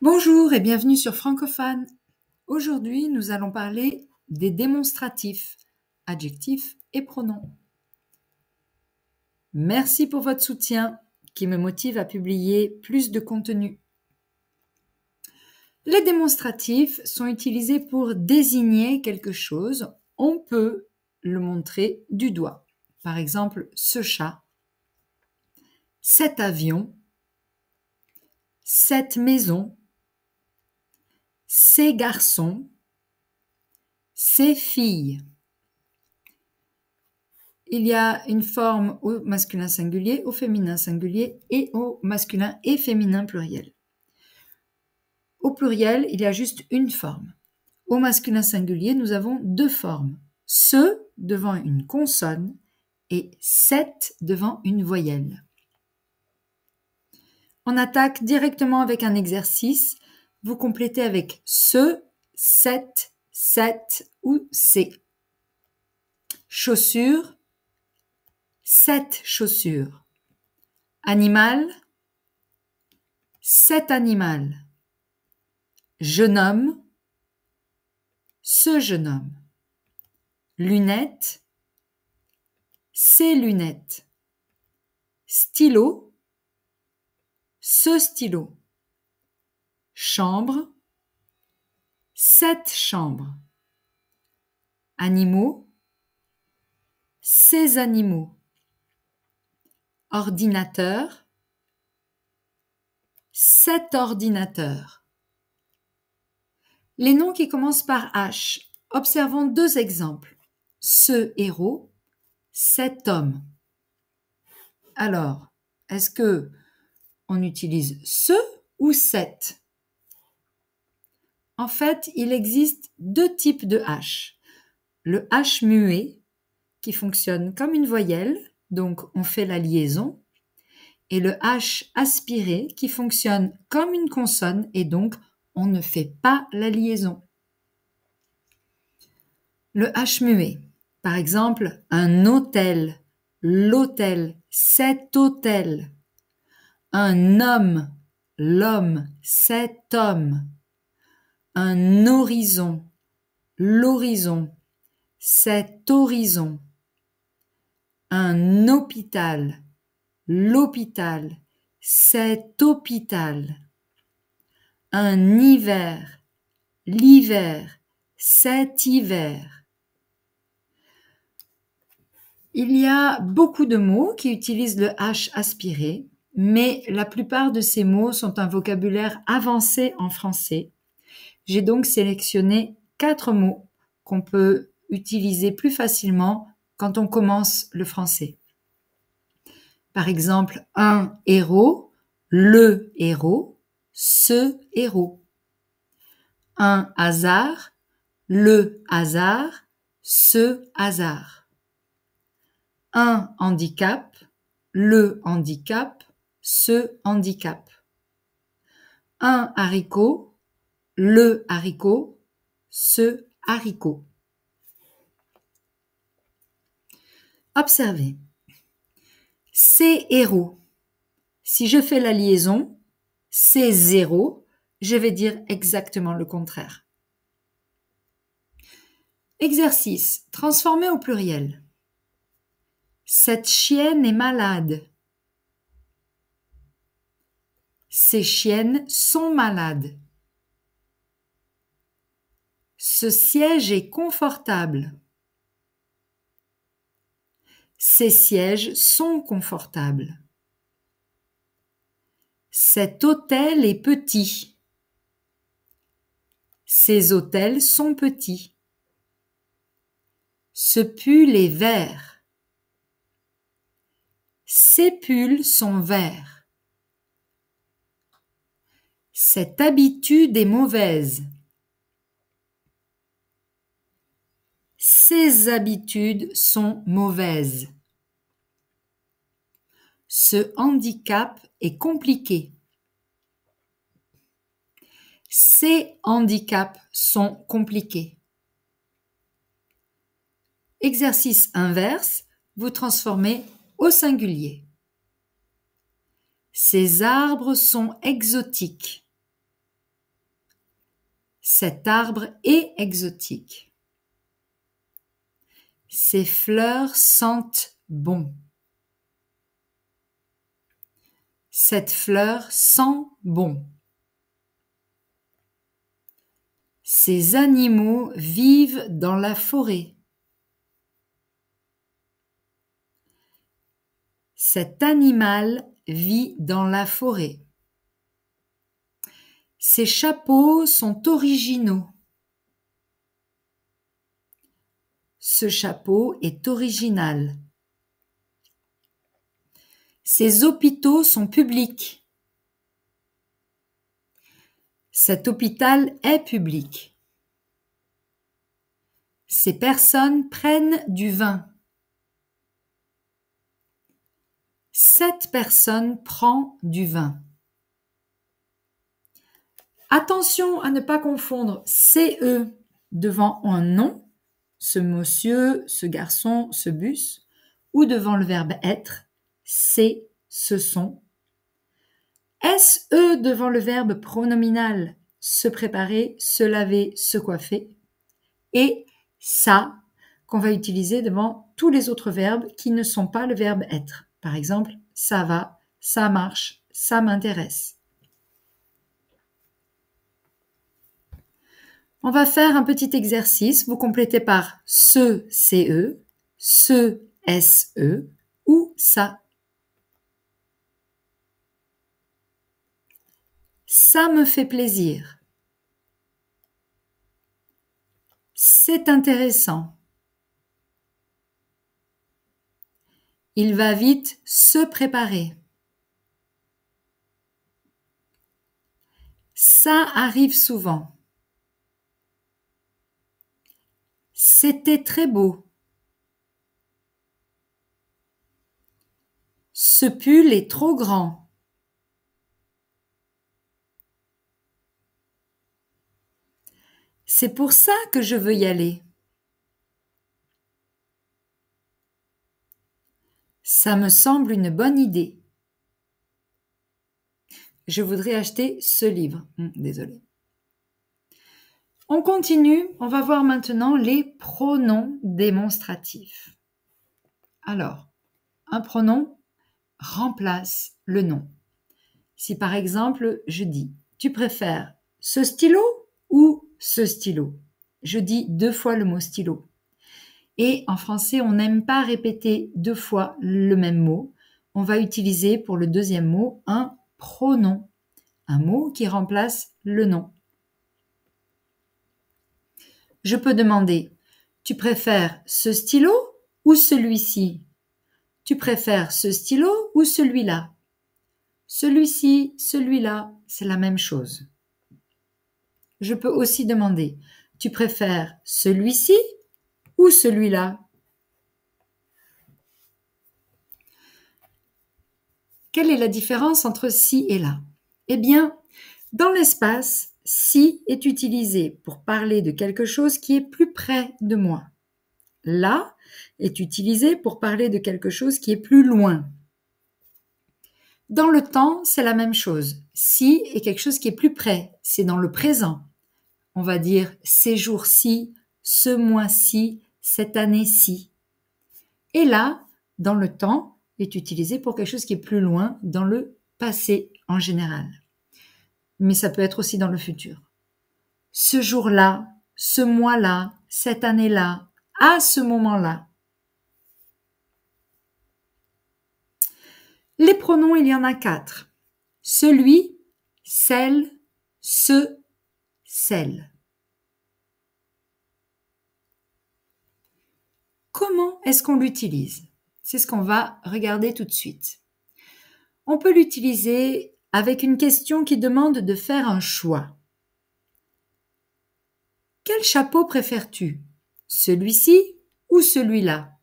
Bonjour et bienvenue sur Francophone. Aujourd'hui, nous allons parler des démonstratifs, adjectifs et pronoms. Merci pour votre soutien qui me motive à publier plus de contenu. Les démonstratifs sont utilisés pour désigner quelque chose. On peut le montrer du doigt. Par exemple, ce chat, cet avion, cette maison, ces garçons, ces filles. Il y a une forme au masculin singulier, au féminin singulier et au masculin et féminin pluriel. Au pluriel, il y a juste une forme. Au masculin singulier, nous avons deux formes. Ce devant une consonne et cette devant une voyelle. On attaque directement avec un exercice. Vous complétez avec ce, cette ou ces. Chaussures, cette chaussure. Animal, cet animal. Jeune homme, ce jeune homme. Lunettes, ces lunettes. Stylo, ce stylo. Chambre, cette chambre. Animaux, ces animaux. Ordinateur, cet ordinateur. Les noms qui commencent par H. Observons deux exemples. Ce héros, cet homme. Alors, est-ce que on utilise ce ou cet? En fait, il existe deux types de H. Le H muet, qui fonctionne comme une voyelle, donc on fait la liaison, et le H aspiré, qui fonctionne comme une consonne, et donc on ne fait pas la liaison. Le H muet, par exemple, un hôtel, l'hôtel, cet hôtel. Un homme, l'homme, cet homme. Un horizon, l'horizon, cet horizon. Un hôpital, l'hôpital, cet hôpital. Un hiver, l'hiver, cet hiver. Il y a beaucoup de mots qui utilisent le H aspiré, mais la plupart de ces mots sont un vocabulaire avancé en français. J'ai donc sélectionné 4 mots qu'on peut utiliser plus facilement quand on commence le français. Par exemple, un héros, le héros, ce héros. Un hasard, le hasard, ce hasard. Un handicap, le handicap, ce handicap. Un haricot, le haricot, ce haricot. Observez. Ces héros. Si je fais la liaison, ces zéros, je vais dire exactement le contraire. Exercice. Transformer au pluriel. Cette chienne est malade. Ces chiennes sont malades. Ce siège est confortable. Ces sièges sont confortables. Cet hôtel est petit. Ces hôtels sont petits. Ce pull est vert. Ces pulls sont verts. Cette habitude est mauvaise. Ces habitudes sont mauvaises. Ce handicap est compliqué. Ces handicaps sont compliqués. Exercice inverse, vous transformez au singulier. Ces arbres sont exotiques. Cet arbre est exotique. Ces fleurs sentent bon. Cette fleur sent bon. Ces animaux vivent dans la forêt. Cet animal vit dans la forêt. Ces chapeaux sont originaux. Ce chapeau est original. Ces hôpitaux sont publics. Cet hôpital est public. Ces personnes prennent du vin. Cette personne prend du vin. Attention à ne pas confondre CE devant un nom, ce monsieur, ce garçon, ce bus, ou devant le verbe être, c'est, ce sont. SE devant le verbe pronominal, se préparer, se laver, se coiffer. Et ça, qu'on va utiliser devant tous les autres verbes qui ne sont pas le verbe être. Par exemple, ça va, ça marche, ça m'intéresse. On va faire un petit exercice. Vous complétez par ce, CE, ce, SE ou ça. Ça me fait plaisir. C'est intéressant. Il va vite se préparer. Ça arrive souvent. C'était très beau. Ce pull est trop grand. C'est pour ça que je veux y aller. Ça me semble une bonne idée. Je voudrais acheter ce livre. Désolée. On continue. On va voir maintenant les pronoms démonstratifs. Alors, un pronom remplace le nom. Si par exemple, je dis « Tu préfères ce stylo ou ce stylo ?» Je dis 2 fois le mot stylo. Et en français, on n'aime pas répéter 2 fois le même mot. On va utiliser pour le deuxième mot un pronom, un mot qui remplace le nom. Je peux demander « Tu préfères ce stylo ou celui-ci ?» Tu préfères ce stylo ou celui-là? Celui-ci, celui-là, c'est la même chose. Je peux aussi demander « Tu préfères celui-ci ou celui-là ?» Quelle est la différence entre ci et là? Eh bien, dans l'espace, ci est utilisé pour parler de quelque chose qui est plus près de moi. Là est utilisé pour parler de quelque chose qui est plus loin. Dans le temps, c'est la même chose. Ci est quelque chose qui est plus près, c'est dans le présent. On va dire ces jours-ci, ce mois-ci, cette année-ci. Et là, dans le temps, est utilisé pour quelque chose qui est plus loin, dans le passé en général. Mais ça peut être aussi dans le futur. Ce jour-là, ce mois-là, cette année-là, à ce moment-là. Les pronoms, il y en a 4. Celui, celle, ce, celle. Comment est-ce qu'on l'utilise? C'est ce qu'on va regarder tout de suite. On peut l'utiliser avec une question qui demande de faire un choix. Quel chapeau préfères-tu? Celui-ci ou celui-là?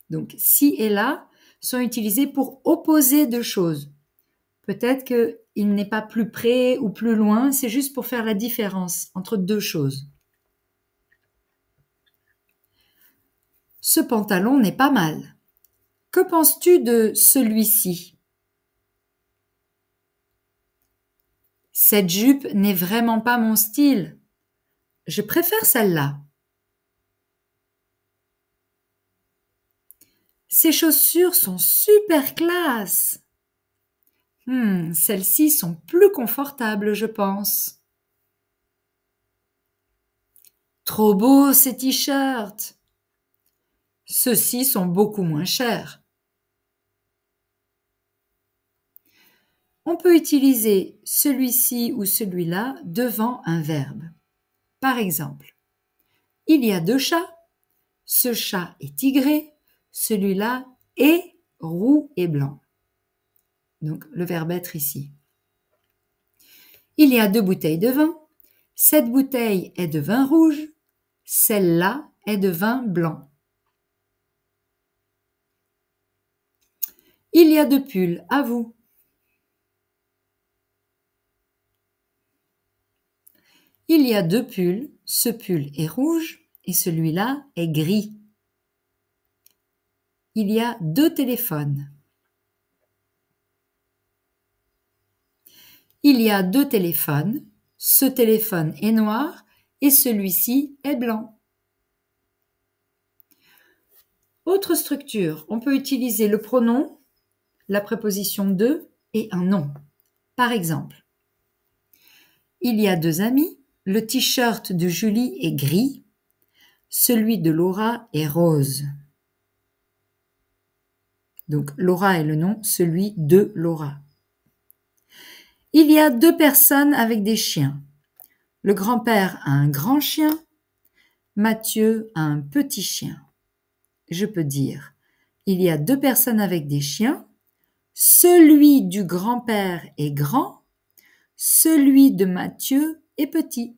Donc, ci et là sont utilisés pour opposer 2 choses. Peut-être qu'il n'est pas plus près ou plus loin, c'est juste pour faire la différence entre 2 choses. Ce pantalon n'est pas mal. Que penses-tu de celui-ci? Cette jupe n'est vraiment pas mon style. Je préfère celle-là. Ces chaussures sont super classe. Celles-ci sont plus confortables, je pense. Trop beaux ces t-shirts. Ceux-ci sont beaucoup moins chers. On peut utiliser celui-ci ou celui-là devant un verbe. Par exemple, il y a 2 chats. Ce chat est tigré. Celui-là est roux et blanc. Donc, le verbe être ici. Il y a 2 bouteilles de vin. Cette bouteille est de vin rouge. Celle-là est de vin blanc. Il y a 2 pulls, à vous. Il y a 2 pulls. Ce pull est rouge et celui-là est gris. Il y a 2 téléphones. Il y a 2 téléphones. Ce téléphone est noir et celui-ci est blanc. Autre structure, on peut utiliser le pronom, la préposition de et un nom. Par exemple, il y a 2 amis. Le t-shirt de Julie est gris. Celui de Laura est rose. Donc, Laura est le nom, celui de Laura. Il y a 2 personnes avec des chiens. Le grand-père a un grand chien. Mathieu a un petit chien. Je peux dire, il y a 2 personnes avec des chiens. Celui du grand-père est grand. Celui de Mathieu est petit.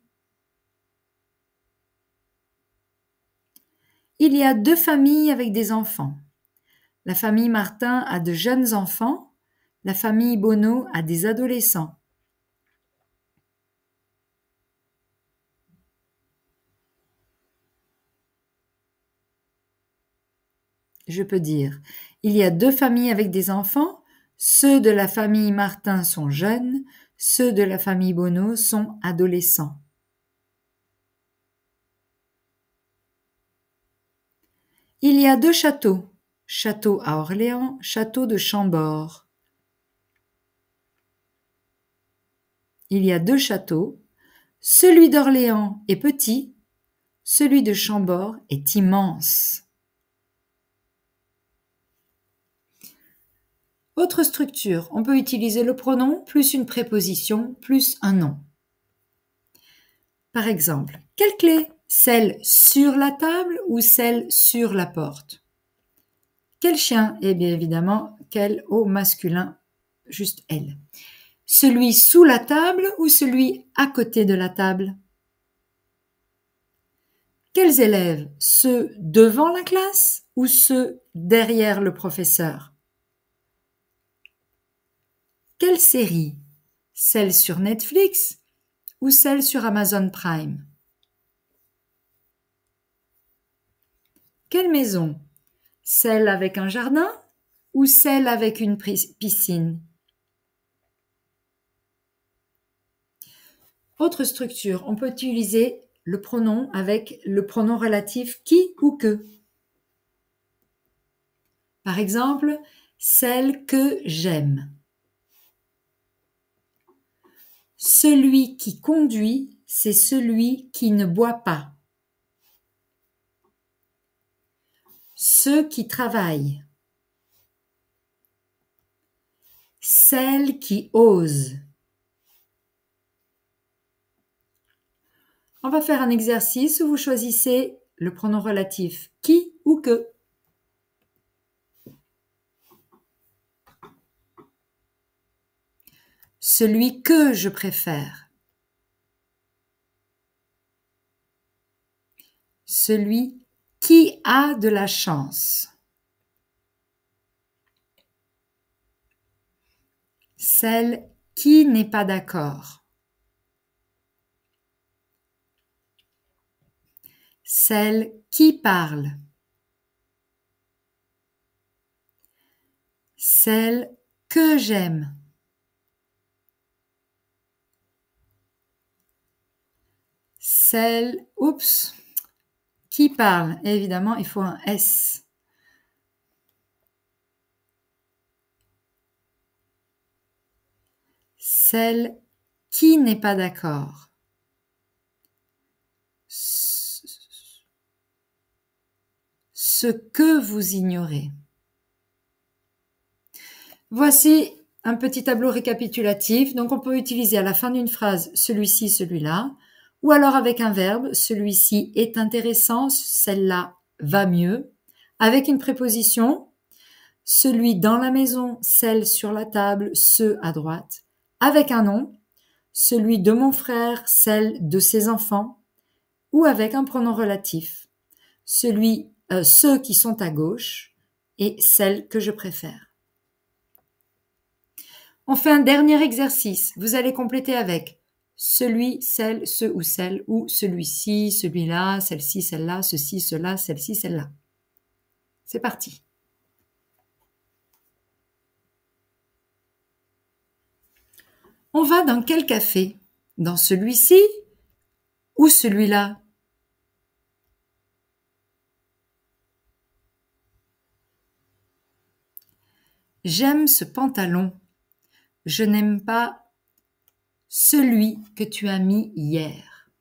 Il y a 2 familles avec des enfants. La famille Martin a de jeunes enfants. La famille Bonneau a des adolescents. Je peux dire, il y a 2 familles avec des enfants. Ceux de la famille Martin sont jeunes. Ceux de la famille Bonneau sont adolescents. Il y a 2 châteaux. Château à Orléans, château de Chambord. Il y a 2 châteaux. Celui d'Orléans est petit. Celui de Chambord est immense. Autre structure, on peut utiliser le pronom plus une préposition plus un nom. Par exemple, quelle clé? Celle sur la table ou celle sur la porte? Quel chien? Eh bien évidemment, quel au masculin, juste elle. Celui sous la table ou celui à côté de la table? Quels élèves? Ceux devant la classe ou ceux derrière le professeur? Quelle série? Celle sur Netflix ou celle sur Amazon Prime? Quelle maison? Celle avec un jardin ou celle avec une piscine? Autre structure, on peut utiliser le pronom avec le pronom relatif qui ou que. Par exemple, celle que j'aime. Celui qui conduit, c'est celui qui ne boit pas. Ceux qui travaillent. Celle qui ose. On va faire un exercice où vous choisissez le pronom relatif qui ou que. Celui que je préfère. Celui qui a de la chance. Celle qui n'est pas d'accord. Celle qui parle. Celle que j'aime. celle, oups, qui parle? Évidemment, il faut un S. Celle qui n'est pas d'accord. Ce que vous ignorez. Voici un petit tableau récapitulatif. Donc, on peut utiliser à la fin d'une phrase celui-ci, celui-là, ou alors avec un verbe, celui-ci est intéressant, celle-là va mieux, avec une préposition, celui dans la maison, celle sur la table, ceux à droite, avec un nom, celui de mon frère, celle de ses enfants, ou avec un pronom relatif, ceux qui sont à gauche et celle que je préfère. On fait un dernier exercice. Vous allez compléter avec celui, celle, ce ou celle, ou celui-ci, celui-là, celle-ci, celle-là, ceci, cela, celle-ci, celle-là. C'est parti. On va dans quel café? Dans celui-ci ou celui-là? J'aime ce pantalon. Je n'aime pas celui que tu as mis hier.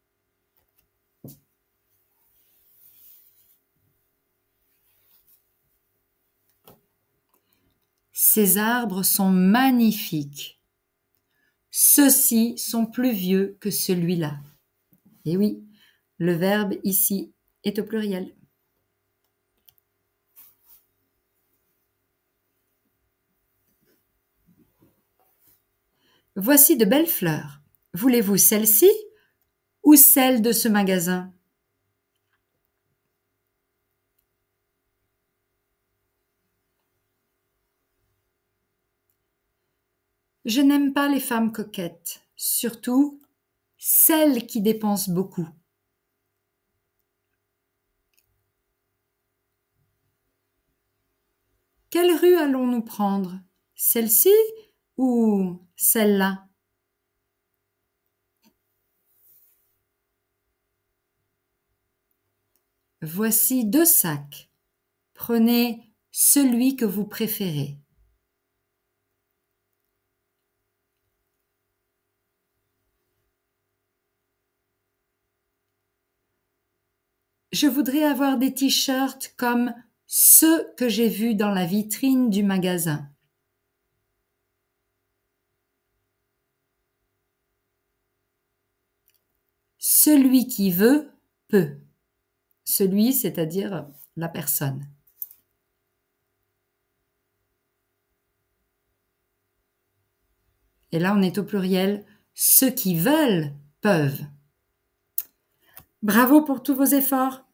Ces arbres sont magnifiques. Ceux-ci sont plus vieux que celui-là. Et oui, le verbe ici est au pluriel. Voici de belles fleurs. Voulez-vous celle-ci ou celle de ce magasin? Je n'aime pas les femmes coquettes, surtout celles qui dépensent beaucoup. Quelle rue allons-nous prendre? Celle-ci ou celle-là? Voici 2 sacs. Prenez celui que vous préférez. Je voudrais avoir des t-shirts comme ceux que j'ai vus dans la vitrine du magasin. Celui qui veut, peut. Celui, c'est-à-dire la personne. Et là, on est au pluriel. Ceux qui veulent, peuvent. Bravo pour tous vos efforts.